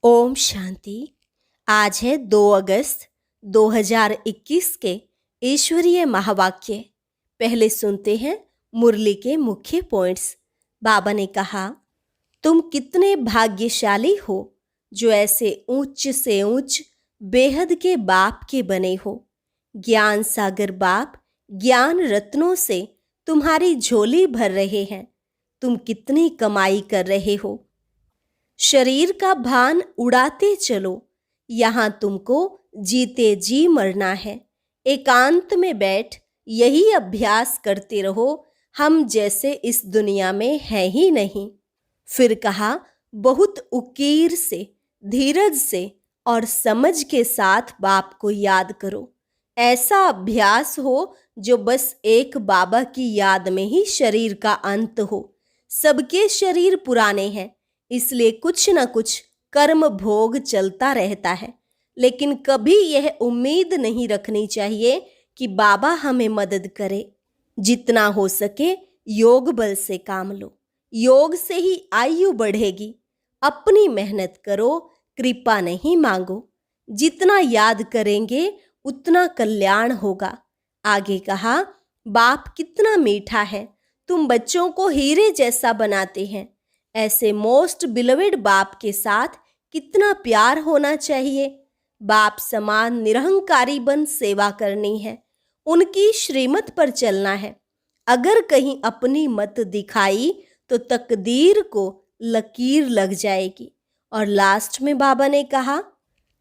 ओम शांति। आज है 2 अगस्त 2021 के ईश्वरीय महावाक्य। पहले सुनते हैं मुरली के मुख्य पॉइंट्स। बाबा ने कहा, तुम कितने भाग्यशाली हो जो ऐसे ऊंच से ऊंच बेहद के बाप के बने हो। ज्ञान सागर बाप ज्ञान रत्नों से तुम्हारी झोली भर रहे हैं। तुम कितनी कमाई कर रहे हो। शरीर का भान उड़ाते चलो, यहाँ तुमको जीते जी मरना है। एकांत में बैठ यही अभ्यास करते रहो, हम जैसे इस दुनिया में है ही नहीं। फिर कहा, बहुत उकीर से, धीरज से और समझ के साथ बाप को याद करो। ऐसा अभ्यास हो जो बस एक बाबा की याद में ही शरीर का अंत हो। सबके शरीर पुराने हैं, इसलिए कुछ न कुछ कर्म भोग चलता रहता है, लेकिन कभी यह उम्मीद नहीं रखनी चाहिए कि बाबा हमें मदद करे। जितना हो सके योग बल से काम लो, योग से ही आयु बढ़ेगी। अपनी मेहनत करो, कृपा नहीं मांगो। जितना याद करेंगे उतना कल्याण होगा। आगे कहा, बाप कितना मीठा है, तुम बच्चों को हीरे जैसा बनाते हैं। ऐसे मोस्ट बिलवेड बाप के साथ कितना प्यार होना चाहिए। बाप समान निरहंकारी बन सेवा करनी है, उनकी श्रीमत पर चलना है। अगर कहीं अपनी मत दिखाई तो तकदीर को लकीर लग जाएगी। और लास्ट में बाबा ने कहा,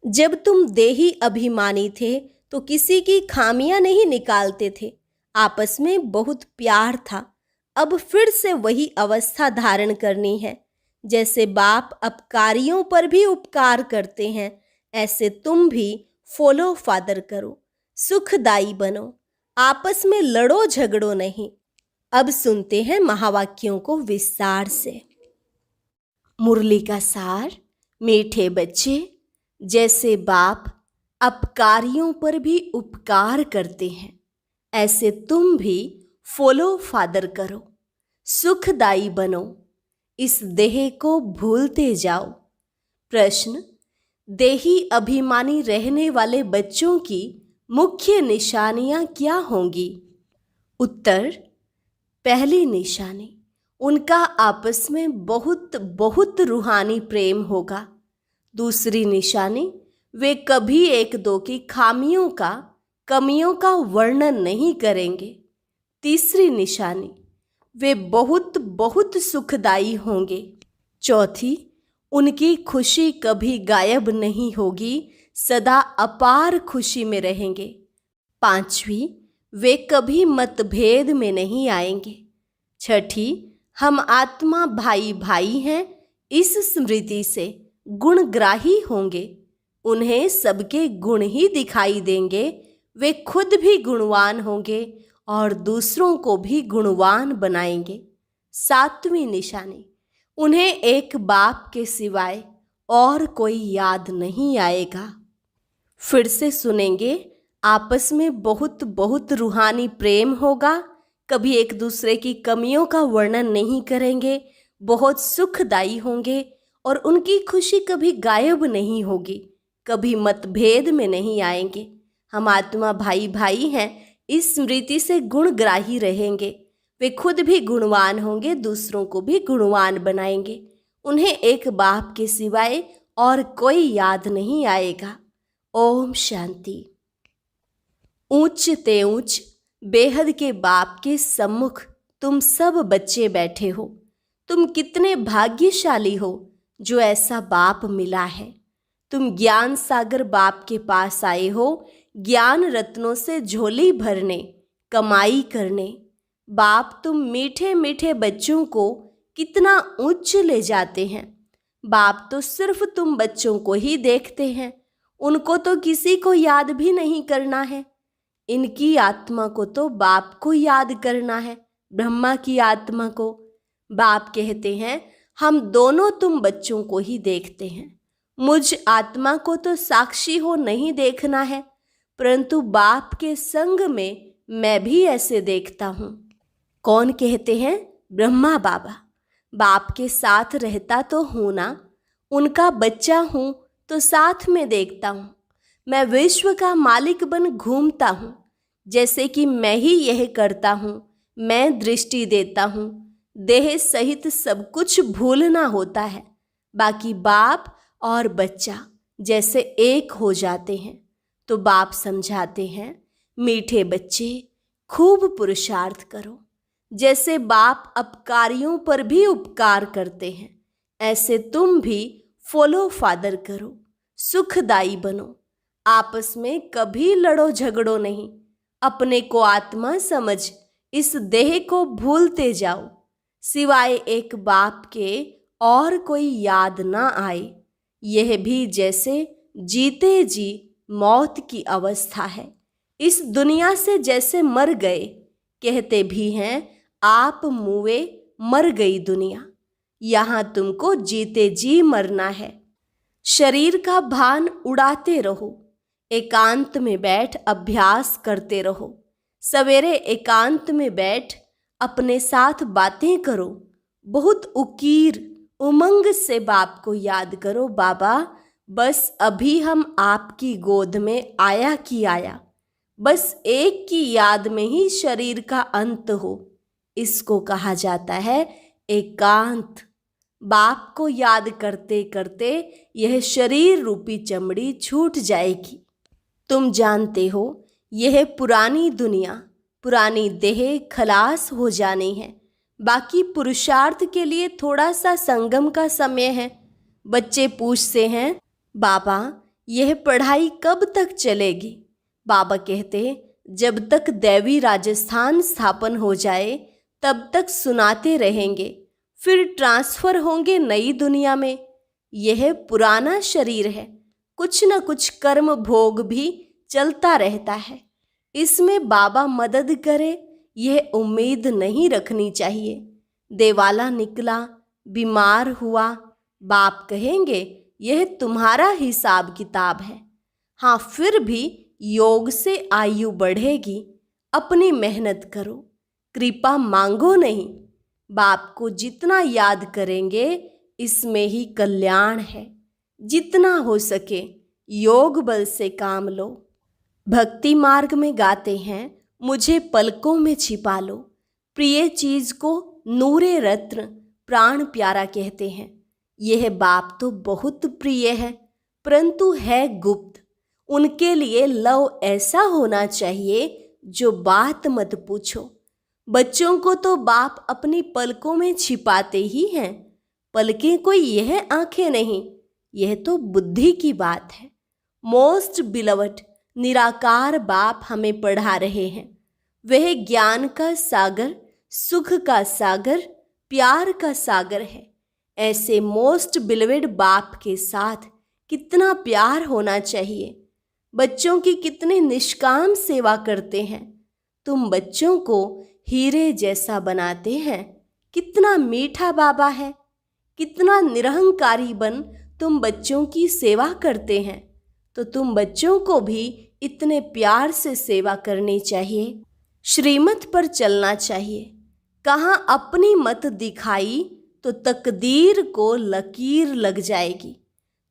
जब तुम देही अभिमानी थे तो किसी की खामियां नहीं निकालते थे, आपस में बहुत प्यार था। अब फिर से वही अवस्था धारण करनी है। जैसे बाप अपकारियों पर भी उपकार करते हैं, ऐसे तुम भी फॉलो फादर करो, सुखदाई बनो, आपस में लड़ो झगड़ो नहीं। अब सुनते हैं महावाक्यों को विस्तार से। मुरली का सार। मीठे बच्चे, जैसे बाप अपकारियों पर भी उपकार करते हैं, ऐसे तुम भी फॉलो फादर करो, सुखदाई बनो, इस देह को भूलते जाओ। प्रश्न, देही अभिमानी रहने वाले बच्चों की मुख्य निशानियां क्या होंगी? उत्तर, पहली निशानी, उनका आपस में बहुत बहुत रूहानी प्रेम होगा। दूसरी निशानी, वे कभी एक दो की खामियों का, कमियों का वर्णन नहीं करेंगे। तीसरी निशानी, वे बहुत बहुत सुखदाई होंगे। चौथी, उनकी खुशी कभी गायब नहीं होगी, सदा अपार खुशी में रहेंगे। पांचवी, वे कभी मतभेद में नहीं आएंगे। छठी, हम आत्मा भाई भाई हैं, इस स्मृति से गुणग्राही होंगे। उन्हें सबके गुण ही दिखाई देंगे। वे खुद भी गुणवान होंगे और दूसरों को भी गुणवान बनाएंगे। सातवीं निशानी, उन्हें एक बाप के सिवाय और कोई याद नहीं आएगा। फिर से सुनेंगे। आपस में बहुत बहुत रूहानी प्रेम होगा, कभी एक दूसरे की कमियों का वर्णन नहीं करेंगे, बहुत सुखदाई होंगे और उनकी खुशी कभी गायब नहीं होगी, कभी मतभेद में नहीं आएंगे। हम आत्मा भाई भाई हैं, इस स्मृति से गुणग्राही रहेंगे। वे खुद भी गुणवान होंगे, दूसरों को भी गुणवान बनाएंगे। उन्हें एक बाप के सिवाय और कोई याद नहीं आएगा। ओम शांति। ऊंच ते ऊंच बेहद के बाप के सम्मुख तुम सब बच्चे बैठे हो। तुम कितने भाग्यशाली हो जो ऐसा बाप मिला है। तुम ज्ञान सागर बाप के पास आए हो, ज्ञान रत्नों से झोली भरने, कमाई करने। बाप तुम मीठे मीठे बच्चों को कितना ऊंच ले जाते हैं। बाप तो सिर्फ तुम बच्चों को ही देखते हैं, उनको तो किसी को याद भी नहीं करना है। इनकी आत्मा को तो बाप को याद करना है, ब्रह्मा की आत्मा को। बाप कहते हैं, हम दोनों तुम बच्चों को ही देखते हैं। मुझ आत्मा को तो साक्षी हो नहीं देखना है, परंतु बाप के संग में मैं भी ऐसे देखता हूँ। कौन कहते हैं? ब्रह्मा बाबा। बाप के साथ रहता तो हूँ ना, उनका बच्चा हूँ तो साथ में देखता हूँ। मैं विश्व का मालिक बन घूमता हूँ, जैसे कि मैं ही यह करता हूँ। मैं दृष्टि देता हूँ, देह सहित सब कुछ भूलना होता है। बाकी बाप और बच्चा जैसे एक हो जाते हैं। तो बाप समझाते हैं, मीठे बच्चे खूब पुरुषार्थ करो। जैसे बाप अपकारियों पर भी उपकार करते हैं, ऐसे तुम भी फॉलो फादर करो, सुखदाई बनो। आपस में कभी लड़ो झगड़ो नहीं। अपने को आत्मा समझ इस देह को भूलते जाओ। सिवाय एक बाप के और कोई याद ना आए। यह भी जैसे जीते जी मौत की अवस्था है। इस दुनिया से जैसे मर गए, कहते भी हैं आप मुए मर गई दुनिया। यहाँ तुमको जीते जी मरना है। शरीर का भान उड़ाते रहो, एकांत में बैठ अभ्यास करते रहो। सवेरे एकांत में बैठ अपने साथ बातें करो। बहुत उकीर उमंग से बाप को याद करो, बाबा बस अभी हम आपकी गोद में आया कि आया। बस एक की याद में ही शरीर का अंत हो। इसको कहा जाता है एकांत। बाप को याद करते करते यह शरीर रूपी चमड़ी छूट जाएगी। तुम जानते हो यह पुरानी दुनिया, पुरानी देह खलास हो जानी है। बाकी पुरुषार्थ के लिए थोड़ा सा संगम का समय है। बच्चे पूछते हैं, बाबा यह पढ़ाई कब तक चलेगी? बाबा कहते, जब तक दैवी राजस्थान स्थापन हो जाए तब तक सुनाते रहेंगे। फिर ट्रांसफर होंगे नई दुनिया में। यह पुराना शरीर है, कुछ न कुछ कर्म भोग भी चलता रहता है। इसमें बाबा मदद करे यह उम्मीद नहीं रखनी चाहिए। देवाला निकला, बीमार हुआ, बाप कहेंगे यह तुम्हारा हिसाब किताब है। हाँ, फिर भी योग से आयु बढ़ेगी। अपनी मेहनत करो, कृपा मांगो नहीं। बाप को जितना याद करेंगे इसमें ही कल्याण है। जितना हो सके योग बल से काम लो। भक्ति मार्ग में गाते हैं, मुझे पलकों में छिपा लो। प्रिय चीज को नूरे रत्न प्राण प्यारा कहते हैं। यह बाप तो बहुत प्रिय है, परंतु है गुप्त। उनके लिए लव ऐसा होना चाहिए जो बात मत पूछो। बच्चों को तो बाप अपनी पलकों में छिपाते ही हैं। पलकें कोई यह आंखें नहीं, यह तो बुद्धि की बात है। मोस्ट बिलवड निराकार बाप हमें पढ़ा रहे हैं। वह ज्ञान का सागर, सुख का सागर, प्यार का सागर है। ऐसे मोस्ट बिलवेड बाप के साथ कितना प्यार होना चाहिए। बच्चों की कितनी निष्काम सेवा करते हैं। तुम बच्चों को हीरे जैसा बनाते हैं। कितना मीठा बाबा है। कितना निरहंकारी बन तुम बच्चों की सेवा करते हैं। तो तुम बच्चों को भी इतने प्यार से सेवा करनी चाहिए। श्रीमत पर चलना चाहिए। कहाँ अपनी मत दिखाई तो तकदीर को लकीर लग जाएगी।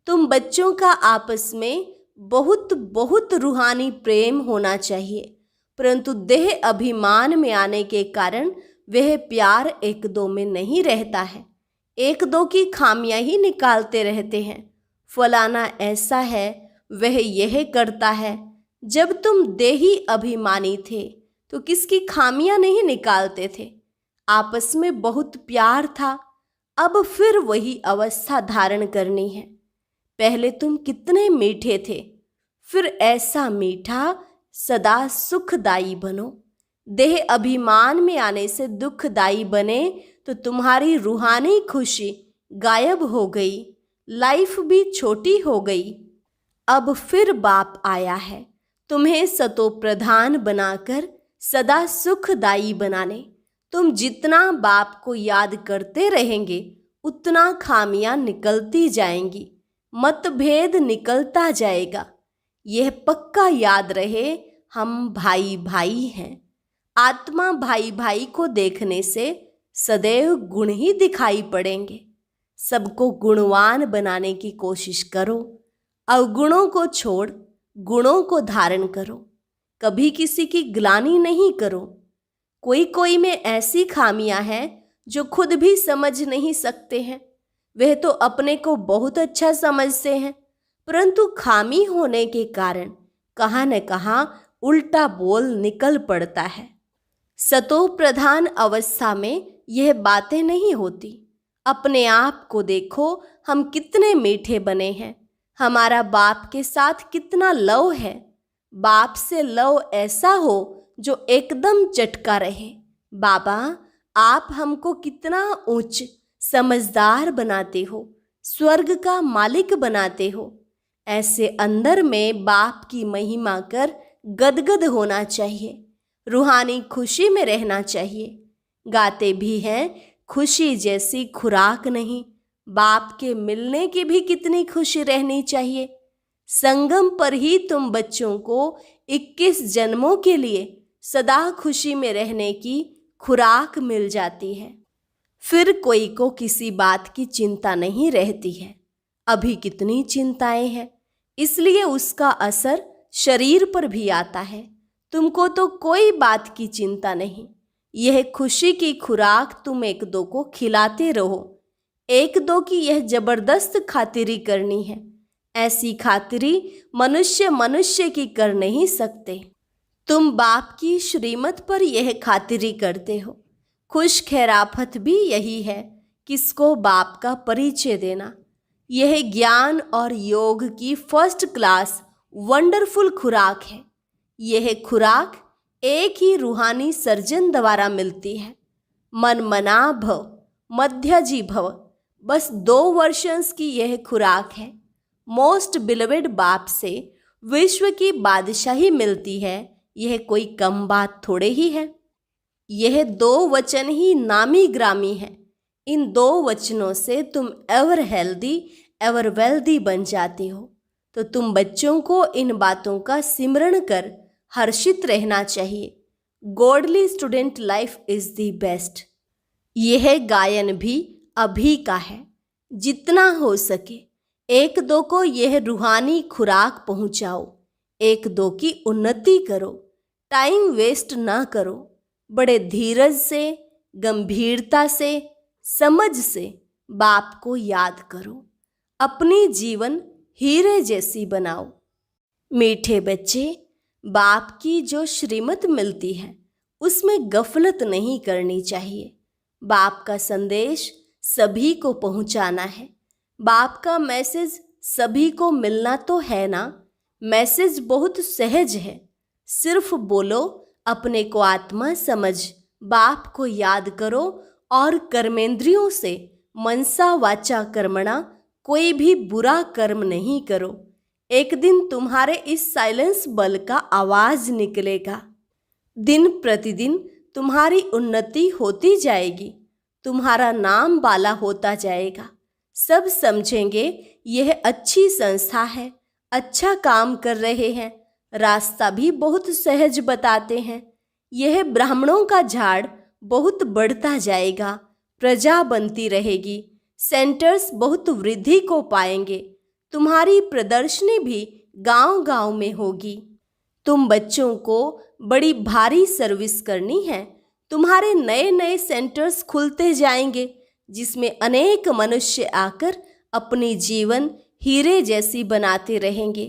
तुम बच्चों का आपस में बहुत बहुत रूहानी प्रेम होना चाहिए, परंतु देह अभिमान में आने के कारण वह प्यार एक दो में नहीं रहता है। एक दो की खामियां ही निकालते रहते हैं। फलाना ऐसा है, वह यह करता है। जब तुम देही अभिमानी थे तो किसकी खामियां नहीं निकालते थे। आपस में बहुत प्यार था। अब फिर वही अवस्था धारण करनी है। पहले तुम कितने मीठे थे, फिर ऐसा मीठा सदा सुखदाई बनो। देह अभिमान में आने से दुखदाई बने तो तुम्हारी रूहानी खुशी गायब हो गई, लाइफ भी छोटी हो गई। अब फिर बाप आया है तुम्हें सतो प्रधान बनाकर सदा सुखदाई बनाने। तुम जितना बाप को याद करते रहेंगे उतना खामियां निकलती जाएंगी, मतभेद निकलता जाएगा। यह पक्का याद रहे, हम भाई भाई हैं। आत्मा भाई भाई को देखने से सदैव गुण ही दिखाई पड़ेंगे। सबको गुणवान बनाने की कोशिश करो। अवगुणों को छोड़ गुणों को धारण करो। कभी किसी की ग्लानि नहीं करो। कोई में ऐसी खामियां हैं जो खुद भी समझ नहीं सकते हैं। वह तो अपने को बहुत अच्छा समझते हैं, परंतु खामी होने के कारण कहाँ न कहाँ उल्टा बोल निकल पड़ता है। सतो प्रधान अवस्था में यह बातें नहीं होती। अपने आप को देखो, हम कितने मीठे बने हैं। हमारा बाप के साथ कितना लव है। बाप से लव ऐसा हो जो एकदम चटका रहे। बाबा, आप हमको कितना उच्च समझदार बनाते हो, स्वर्ग का मालिक बनाते हो। ऐसे अंदर में बाप की महिमा कर गदगद होना चाहिए। रूहानी खुशी में रहना चाहिए। गाते भी हैं, खुशी जैसी खुराक नहीं। बाप के मिलने की भी कितनी खुशी रहनी चाहिए। संगम पर ही तुम बच्चों को 21 जन्मों के लिए सदा खुशी में रहने की खुराक मिल जाती है। फिर कोई को किसी बात की चिंता नहीं रहती है। अभी कितनी चिंताएं हैं, इसलिए उसका असर शरीर पर भी आता है। तुमको तो कोई बात की चिंता नहीं। यह खुशी की खुराक तुम एक दो को खिलाते रहो। एक दो की यह जबरदस्त खातिरी करनी है। ऐसी खातिरी मनुष्य की कर नहीं सकते। तुम बाप की श्रीमत पर यह खातिरी करते हो। खुश खैराफत भी यही है, किसको बाप का परिचय देना। यह ज्ञान और योग की फर्स्ट क्लास वंडरफुल खुराक है। यह खुराक एक ही रूहानी सर्जन द्वारा मिलती है। मन मना भव, मध्यजी भव, बस 2 वर्षंस की यह खुराक है। मोस्ट बिलवेड बाप से विश्व की बादशाही मिलती है। यह कोई कम बात थोड़े ही है। यह 2 वचन ही नामी ग्रामी है। इन 2 वचनों से तुम एवर हेल्दी एवर वेल्दी बन जाते हो। तो तुम बच्चों को इन बातों का सिमरण कर हर्षित रहना चाहिए। Godly student life is the best. यह गायन भी अभी का है। जितना हो सके एक दो को यह रूहानी खुराक पहुंचाओ। एक दो की उन्नति करो। टाइम वेस्ट ना करो। बड़े धीरज से, गंभीरता से, समझ से बाप को याद करो। अपनी जीवन हीरे जैसी बनाओ। मीठे बच्चे, बाप की जो श्रीमत मिलती है उसमें गफलत नहीं करनी चाहिए। बाप का संदेश सभी को पहुंचाना है। बाप का मैसेज सभी को मिलना तो है ना। मैसेज बहुत सहज है। सिर्फ बोलो, अपने को आत्मा समझ, बाप को याद करो और कर्मेंद्रियों से मनसा वाचा कर्मणा कोई भी बुरा कर्म नहीं करो। एक दिन तुम्हारे इस साइलेंस बल का आवाज निकलेगा। दिन प्रतिदिन तुम्हारी उन्नति होती जाएगी। तुम्हारा नाम बाला होता जाएगा। सब समझेंगे यह अच्छी संस्था है, अच्छा काम कर रहे हैं। रास्ता भी बहुत सहज बताते हैं। यह ब्राह्मणों का झाड़ बहुत बढ़ता जाएगा। प्रजा बनती रहेगी। सेंटर्स बहुत वृद्धि को पाएंगे। तुम्हारी प्रदर्शनी भी गांव-गांव में होगी। तुम बच्चों को बड़ी भारी सर्विस करनी है। तुम्हारे नए नए सेंटर्स खुलते जाएंगे, जिसमें अनेक मनुष्य आकर अपनी जीवन हीरे जैसी बनाते रहेंगे।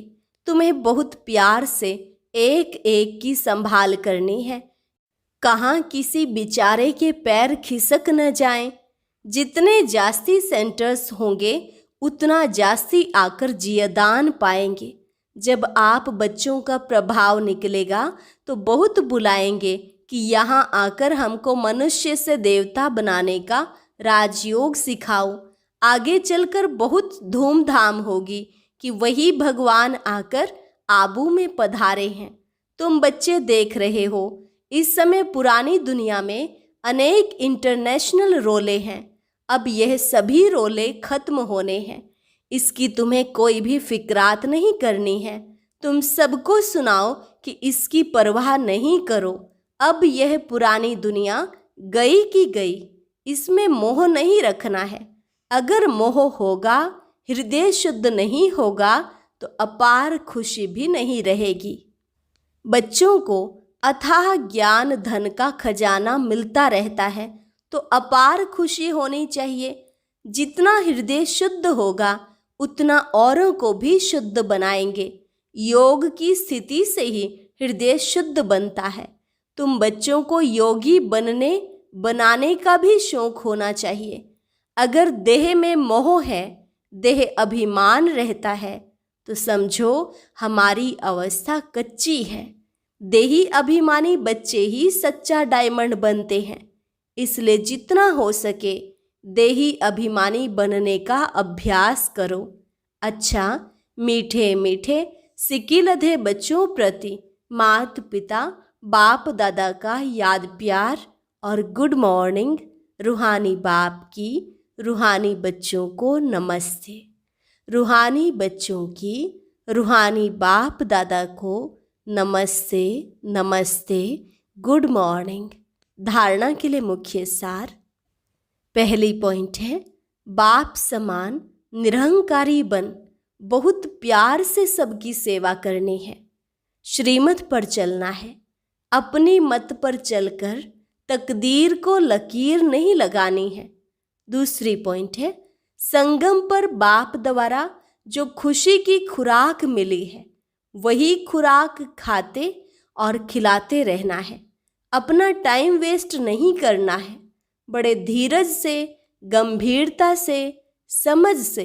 तुम्हें बहुत प्यार से एक एक की संभाल करनी है। कहाँ किसी बेचारे के पैर खिसक न जाएं। जितने जास्ती सेंटर्स होंगे उतना जास्ती आकर जियादान पाएंगे। जब आप बच्चों का प्रभाव निकलेगा तो बहुत बुलाएंगे कि यहाँ आकर हमको मनुष्य से देवता बनाने का राजयोग सिखाओ। आगे चलकर बहुत धूमधाम होगी कि वही भगवान आकर आबू में पधारे हैं। तुम बच्चे देख रहे हो, इस समय पुरानी दुनिया में अनेक इंटरनेशनल रोले हैं। अब यह सभी रोले खत्म होने हैं। इसकी तुम्हें कोई भी फिक्रात नहीं करनी है। तुम सबको सुनाओ कि इसकी परवाह नहीं करो। अब यह पुरानी दुनिया गई की गई, इसमें मोह नहीं रखना है। अगर मोह होगा, हृदय शुद्ध नहीं होगा तो अपार खुशी भी नहीं रहेगी। बच्चों को अथाह ज्ञान धन का खजाना मिलता रहता है तो अपार खुशी होनी चाहिए। जितना हृदय शुद्ध होगा उतना औरों को भी शुद्ध बनाएंगे। योग की स्थिति से ही हृदय शुद्ध बनता है। तुम बच्चों को योगी बनाने का भी शौक होना चाहिए। अगर देह में मोह है, देह अभिमान रहता है, तो समझो हमारी अवस्था कच्ची है। देही अभिमानी बच्चे ही सच्चा डायमंड बनते हैं। इसलिए जितना हो सके देही अभिमानी बनने का अभ्यास करो। अच्छा, मीठे मीठे सिकिलधे बच्चों प्रति माता पिता बाप दादा का याद प्यार और गुड मॉर्निंग। रूहानी बाप की रूहानी बच्चों को नमस्ते। रूहानी बच्चों की रूहानी बाप दादा को नमस्ते नमस्ते, गुड मॉर्निंग। धारणा के लिए मुख्य सार। पहली पॉइंट है, बाप समान निरहंकारी बन बहुत प्यार से सबकी सेवा करनी है। श्रीमत पर चलना है, अपनी मत पर चलकर तकदीर को लकीर नहीं लगानी है। दूसरी पॉइंट है, संगम पर बाप द्वारा जो खुशी की खुराक मिली है वही खुराक खाते और खिलाते रहना है। अपना टाइम वेस्ट नहीं करना है। बड़े धीरज से, गंभीरता से, समझ से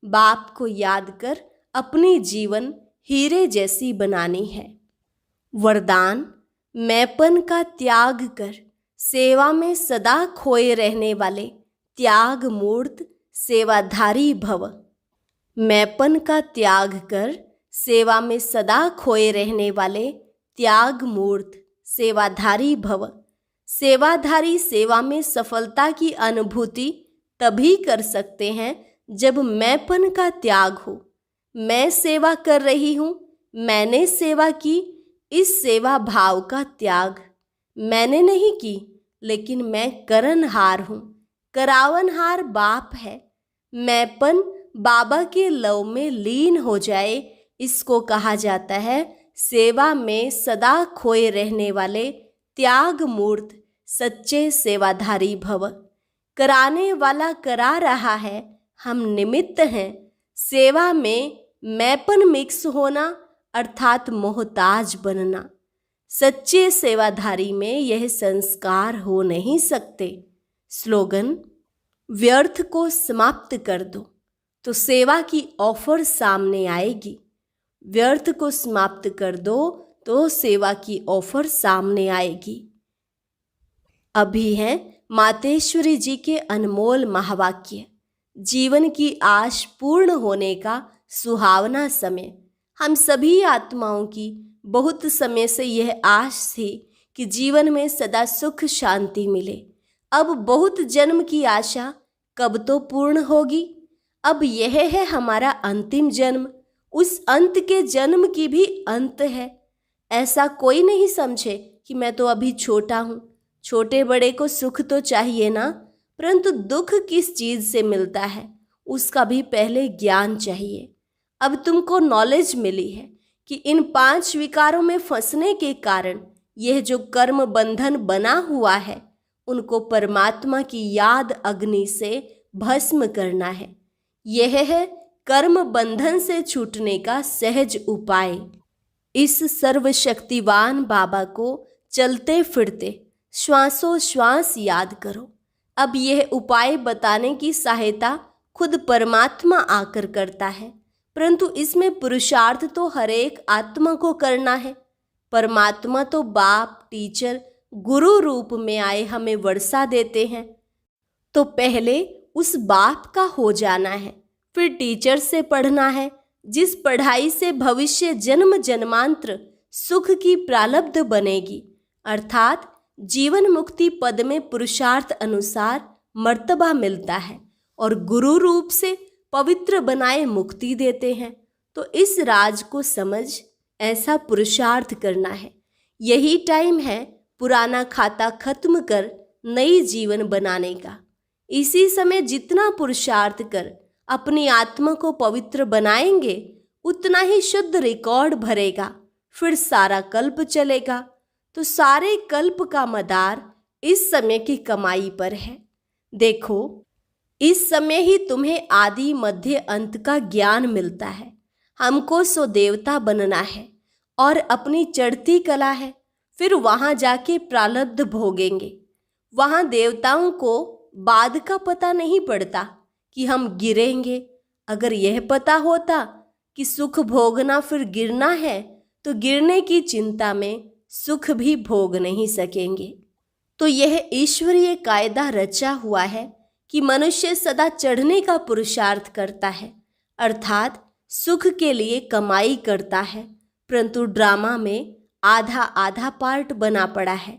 बाप को याद कर अपनी जीवन हीरे जैसी बनानी है। वरदान, मैंपन का त्याग कर सेवा में सदा खोए रहने वाले त्याग मूर्त सेवाधारी भव। मैंपन का त्याग कर सेवा में सदा खोए रहने वाले त्याग मूर्त सेवाधारी भव। सेवाधारी सेवा में सफलता की अनुभूति तभी कर सकते हैं जब मैंपन का त्याग हो। मैं सेवा कर रही हूँ, मैंने सेवा की, इस सेवा भाव का त्याग। मैंने नहीं की, लेकिन मैं करनहार हूँ। करावनहार बाप है। मैंपन बाबा के लव में लीन हो जाए, इसको कहा जाता है सेवा में सदा खोए रहने वाले त्याग मूर्त सच्चे सेवाधारी भव। कराने वाला करा रहा है, हम निमित्त हैं। सेवा में मैंपन मिक्स होना अर्थात मोहताज बनना। सच्चे सेवाधारी में यह संस्कार हो नहीं सकते। स्लोगन, व्यर्थ को समाप्त कर दो तो सेवा की ऑफर सामने आएगी। व्यर्थ को समाप्त कर दो तो सेवा की ऑफर सामने आएगी। अभी है मातेश्वरी जी के अनमोल महावाक्य। जीवन की आश पूर्ण होने का सुहावना समय। हम सभी आत्माओं की बहुत समय से यह आश थी कि जीवन में सदा सुख शांति मिले। अब बहुत जन्म की आशा कब तो पूर्ण होगी। अब यह है हमारा अंतिम जन्म। उस अंत के जन्म की भी अंत है। ऐसा कोई नहीं समझे कि मैं तो अभी छोटा हूँ। छोटे बड़े को सुख तो चाहिए ना, परंतु दुख किस चीज़ से मिलता है उसका भी पहले ज्ञान चाहिए। अब तुमको नॉलेज मिली है कि इन 5 विकारों में फंसने के कारण यह जो कर्म बंधन बना हुआ है उनको परमात्मा की याद अग्नि से भस्म करना है। यह है कर्म बंधन से छूटने का सहज उपाय। इस सर्वशक्तिवान बाबा को चलते फिरते श्वासोश्वास याद करो। अब यह उपाय बताने की सहायता खुद परमात्मा आकर करता है, परंतु इसमें पुरुषार्थ तो हर एक आत्मा को करना है। परमात्मा तो बाप, टीचर, गुरु रूप में आए हमें वर्षा देते हैं, तो पहले उस बाप का हो जाना है, फिर टीचर से पढ़ना है, जिस पढ़ाई से भविष्य जन्म जन्मांतर सुख की प्रालब्ध बनेगी, अर्थात जीवन मुक्ति पद में पुरुषार्थ अनुसार मर्तबा मिलता है और गुरु रूप से पवित्र बनाए मुक्ति देते हैं। तो इस राज को समझ ऐसा पुरुषार्थ करना है। यही टाइम है पुराना खाता खत्म कर नई जीवन बनाने का। इसी समय जितना पुरुषार्थ कर अपनी आत्मा को पवित्र बनाएंगे, उतना ही शुद्ध रिकॉर्ड भरेगा। फिर सारा कल्प चलेगा। तो सारे कल्प का मदार इस समय की कमाई पर है। देखो, इस समय ही तुम्हें आदि मध्य अंत का ज्ञान मिलता है। हमको सो देवता बनना है और अपनी चढ़ती कला है। फिर वहां जाके प्रारब्ध भोगेंगे। वहां देवताओं को बाद का पता नहीं पड़ता कि हम गिरेंगे। अगर यह पता होता कि सुख भोगना फिर गिरना है, तो गिरने की चिंता में सुख भी भोग नहीं सकेंगे। तो यह ईश्वरीय कायदा रचा हुआ है कि मनुष्य सदा चढ़ने का पुरुषार्थ करता है, अर्थात सुख के लिए कमाई करता है। परंतु ड्रामा में आधा आधा पार्ट बना पड़ा है,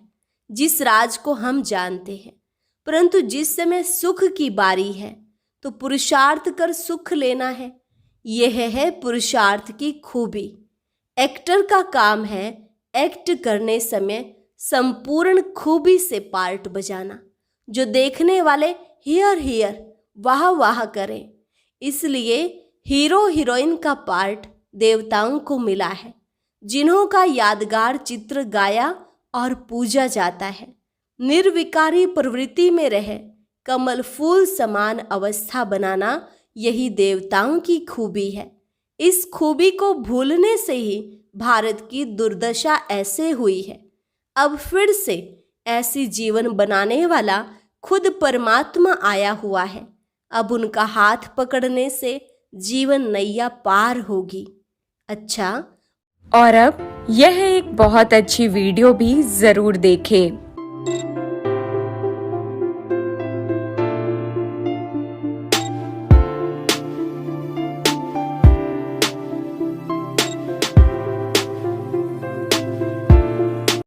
जिस राज को हम जानते हैं। परंतु जिस समय सुख की बारी है, तो पुरुषार्थ कर सुख लेना है। यह है पुरुषार्थ की खूबी। एक्टर का काम है एक्ट करने समय संपूर्ण खूबी से पार्ट बजाना, जो देखने वाले हियर हियर वाह वाह करें। इसलिए हीरो हीरोइन का पार्ट देवताओं को मिला है, जिन्हों का यादगार चित्र गाया और पूजा जाता है। निर्विकारी प्रवृत्ति में रहे कमल फूल समान अवस्था बनाना, यही देवताओं की खूबी है। इस खूबी को भूलने से ही भारत की दुर्दशा ऐसे हुई है। अब फिर से ऐसी जीवन बनाने वाला खुद परमात्मा आया हुआ है। अब उनका हाथ पकड़ने से जीवन नैया पार होगी। अच्छा, और अब यह एक बहुत अच्छी वीडियो भी जरूर देखें।